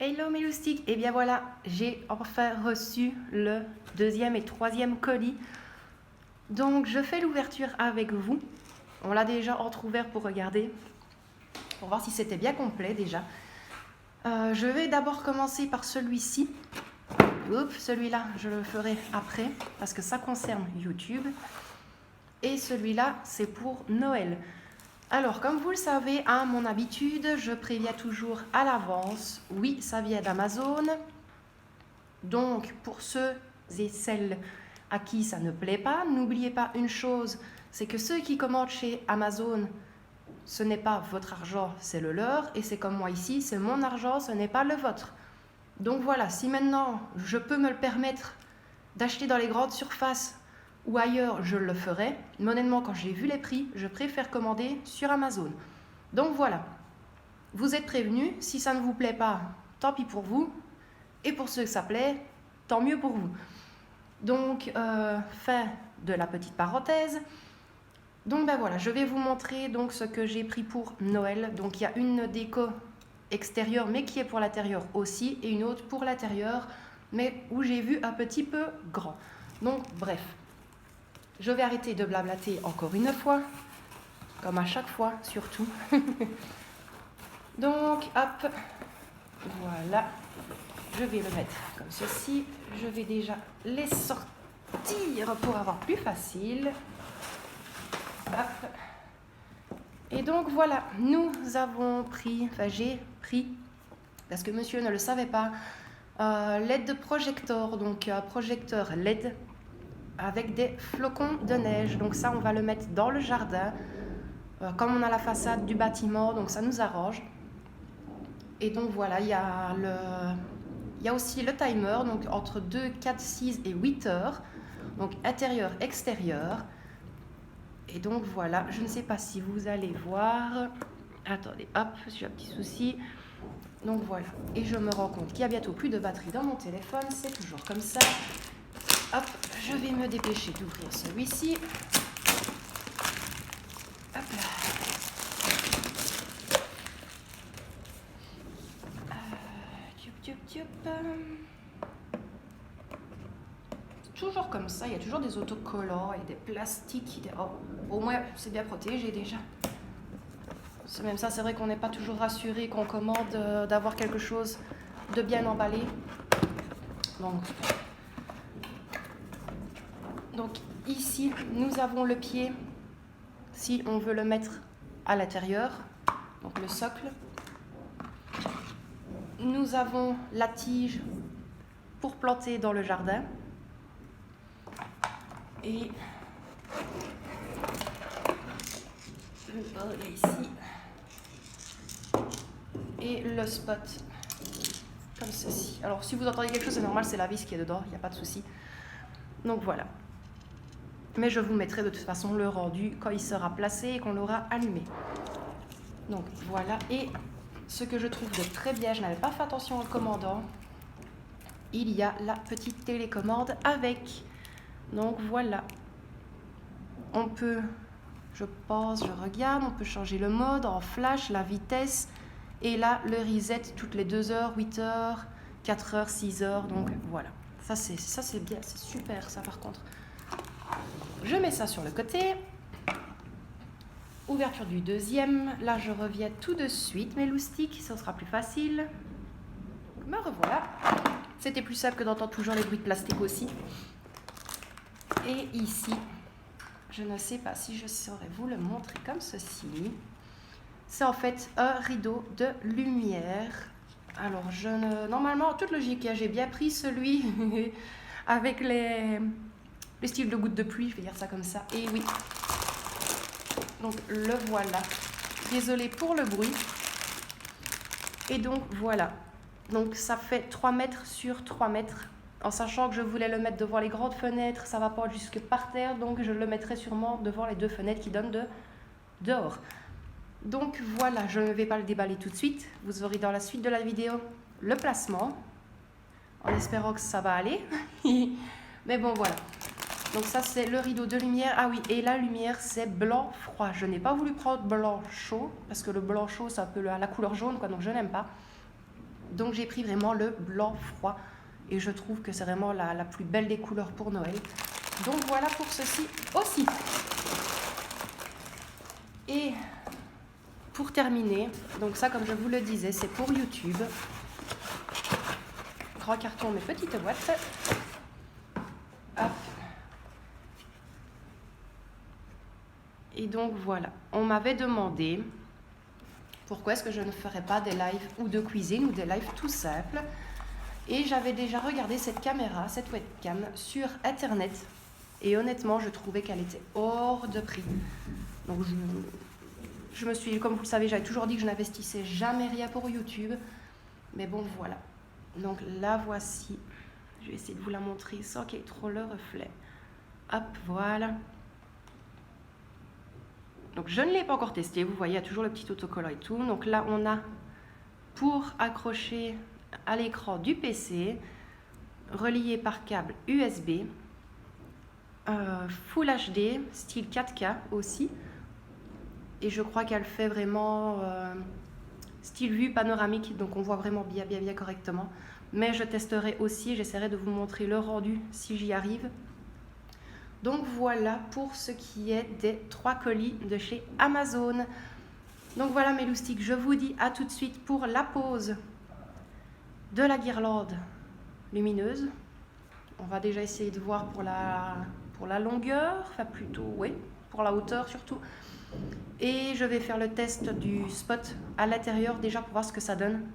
Hello mes loustiques, et bien voilà, j'ai enfin reçu le deuxième et troisième colis. Donc je fais l'ouverture avec vous. On l'a déjà entrouvert pour regarder, pour voir si c'était bien complet déjà. Je vais d'abord commencer par celui-ci. Celui-là, je le ferai après, parce que ça concerne YouTube. Et celui-là, c'est pour Noël. Alors, comme vous le savez, à mon habitude, je préviens toujours à l'avance. Oui, ça vient d'Amazon. Donc, pour ceux et celles à qui ça ne plaît pas, n'oubliez pas une chose, c'est que ceux qui commandent chez Amazon, ce n'est pas votre argent, c'est le leur. Et c'est comme moi ici, c'est mon argent, ce n'est pas le vôtre. Donc voilà, si maintenant je peux me le permettre d'acheter dans les grandes surfaces ou ailleurs, je le ferai. Mais honnêtement, quand j'ai vu les prix, je préfère commander sur Amazon. Donc voilà, vous êtes prévenus. Si ça ne vous plaît pas, tant pis pour vous. Et pour ceux que ça plaît, tant mieux pour vous. Donc, fin de la petite parenthèse. Donc ben voilà, je vais vous montrer donc ce que j'ai pris pour Noël. Donc il y a une déco extérieure, mais qui est pour l'intérieur aussi, et une autre pour l'intérieur, mais où j'ai vu un petit peu grand. Donc bref. Je vais arrêter de blablater encore une fois, comme à chaque fois, surtout. Donc, hop, voilà. Je vais le mettre comme ceci. Je vais déjà les sortir pour avoir plus facile. Hop. Et donc, voilà, nous avons pris, enfin j'ai pris, parce que monsieur ne le savait pas, LED projecteur, donc projecteur LED, avec des flocons de neige. Donc ça, on va le mettre dans le jardin. Comme on a la façade du bâtiment, donc ça nous arrange. Et donc voilà, il y a aussi le timer, donc entre 2, 4, 6 et 8 heures. Donc intérieur, extérieur. Et donc voilà, je ne sais pas si vous allez voir. Attendez, hop, j'ai un petit souci. Donc voilà, et je me rends compte qu'il y a bientôt plus de batterie dans mon téléphone, c'est toujours comme ça. Hop, je vais me dépêcher d'ouvrir celui-ci. Hop là. Toujours comme ça, il y a toujours des autocollants et des plastiques. Oh, au moins, c'est bien protégé déjà. C'est même ça, c'est vrai qu'on n'est pas toujours rassuré qu'on commande d'avoir quelque chose de bien emballé. Donc ici, nous avons le pied, si on veut le mettre à l'intérieur, donc le socle. Nous avons la tige pour planter dans le jardin. Et le bol est ici. Et le spot, comme ceci. Alors si vous entendez quelque chose, c'est normal, c'est la vis qui est dedans, il n'y a pas de souci. Donc voilà. Mais je vous mettrai de toute façon le rendu quand il sera placé et qu'on l'aura allumé. Donc voilà, et ce que je trouve de très bien, je n'avais pas fait attention en commandant, il y a la petite télécommande avec. Donc voilà, on peut, je pense, je regarde, on peut changer le mode en flash, la vitesse, et là le reset toutes les 2 heures, 8 heures, 4 heures, 6 heures, donc voilà. Ça c'est bien, c'est super ça par contre. Je mets ça sur le côté. Ouverture du deuxième. Là, je reviens tout de suite, mes loustiques, ça sera plus facile. Me revoilà. C'était plus simple que d'entendre toujours les bruits de plastique aussi. Et ici, je ne sais pas si je saurais vous le montrer comme ceci. C'est en fait un rideau de lumière. Alors, normalement, en toute logique, j'ai bien pris celui avec les styles de gouttes de pluie, je vais dire ça comme ça. Et oui. Donc, le voilà. Désolée pour le bruit. Et donc, voilà. Donc, ça fait 3 mètres sur 3 mètres. En sachant que je voulais le mettre devant les grandes fenêtres, ça va pas jusque par terre. Donc, je le mettrai sûrement devant les 2 fenêtres qui donnent dehors. Donc, voilà. Je ne vais pas le déballer tout de suite. Vous aurez dans la suite de la vidéo le placement. En espérant que ça va aller. Mais bon, voilà. Donc ça, c'est le rideau de lumière. Ah oui, et la lumière, c'est blanc froid. Je n'ai pas voulu prendre blanc chaud, parce que le blanc chaud, c'est un peu la couleur jaune, quoi, donc je n'aime pas. Donc j'ai pris vraiment le blanc froid et je trouve que c'est vraiment la plus belle des couleurs pour Noël. Donc voilà pour ceci aussi. Et pour terminer, donc ça comme je vous le disais, c'est pour YouTube. Grand carton, mes petites boîtes. Hop. Et donc voilà, on m'avait demandé pourquoi est-ce que je ne ferais pas des lives ou de cuisine ou des lives tout simples. Et j'avais déjà regardé cette caméra, cette webcam sur internet. Et honnêtement, je trouvais qu'elle était hors de prix. Donc je me suis, comme vous le savez, j'avais toujours dit que je n'investissais jamais rien pour YouTube. Mais bon, voilà. Donc la voici. Je vais essayer de vous la montrer sans qu'il y ait trop le reflet. Hop, voilà. Donc je ne l'ai pas encore testé, vous voyez, il y a toujours le petit autocollant et tout. Donc là, on a pour accrocher à l'écran du PC, relié par câble USB, Full HD, style 4K aussi. Et je crois qu'elle fait vraiment style vue panoramique, donc on voit vraiment bien correctement. Mais je testerai aussi, j'essaierai de vous montrer le rendu si j'y arrive. Donc voilà pour ce qui est des 3 colis de chez Amazon. Donc voilà mes loustiques, je vous dis à tout de suite pour la pose de la guirlande lumineuse. On va déjà essayer de voir pour la longueur, enfin plutôt, oui, pour la hauteur surtout. Et je vais faire le test du spot à l'intérieur déjà pour voir ce que ça donne.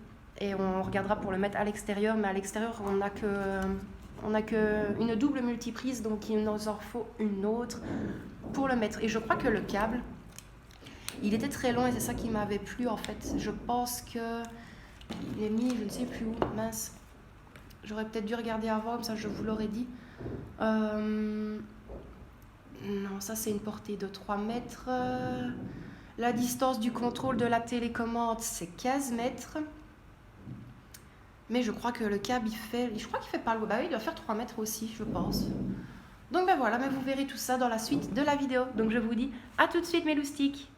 Et on regardera pour le mettre à l'extérieur, mais à l'extérieur on n'a qu'une double multiprise, donc il nous en faut une autre pour le mettre. Et je crois que le câble, il était très long et c'est ça qui m'avait plu en fait. Je pense que il est mis, je ne sais plus où, mince. J'aurais peut-être dû regarder avant, comme ça je vous l'aurais dit. Non, ça c'est une portée de 3 mètres. La distance du contrôle de la télécommande, c'est 15 mètres. Mais je crois que le câble, je crois qu'il fait pas loin. Bah oui, il doit faire 3 mètres aussi, je pense. Donc ben voilà, mais vous verrez tout ça dans la suite de la vidéo. Donc je vous dis à tout de suite mes loustiques.